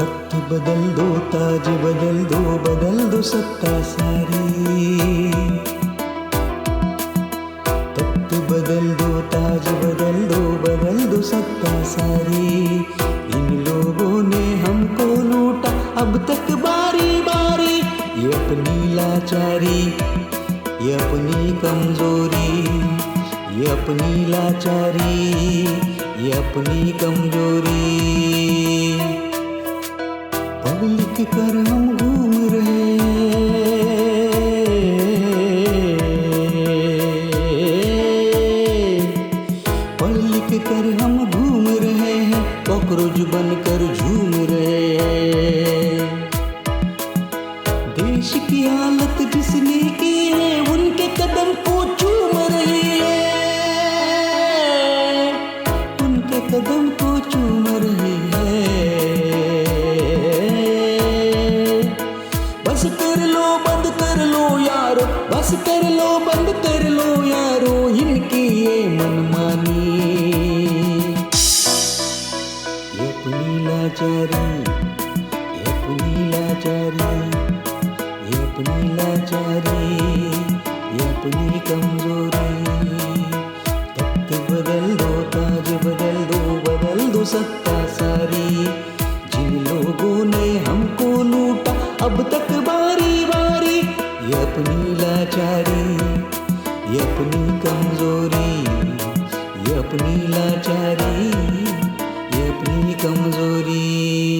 तख्त बदल दो, ताज बदल दो सत्ता सारी। तख्त बदल दो, ताज बदल दो सत्ता सारी। इन लोगों ने हमको लूटा अब तक बारी बारी। ये अपनी लाचारी, ये अपनी कमजोरी, ये अपनी लाचारी, ये अपनी कमजोरी। पढ़ लिख कर हम घूम रहे, पढ़ लिख कर हम घूम रहे हैं, कॉकरोच बनकर झूम रहे हैं। देश की हालत जिसने की है उनके कदम को चूम रही है, उनके कदम को चूम रही है। बस कर लो बंद कर लो यारो, बस कर लो बंद कर लो यारो इनकी ये मनमानी। ये अपनी लाचारी, ये अपनी लाचारी, ये अपनी लाचारी, ये अपनी कमजोरी। तख्त बदल दो, ताज बदल दो सत्ता सारी। जिन लोगों ने हमको लूटा अब तक बारी बारी। ये अपनी लाचारी, ये अपनी कमजोरी, ये अपनी लाचारी, ये अपनी कमजोरी।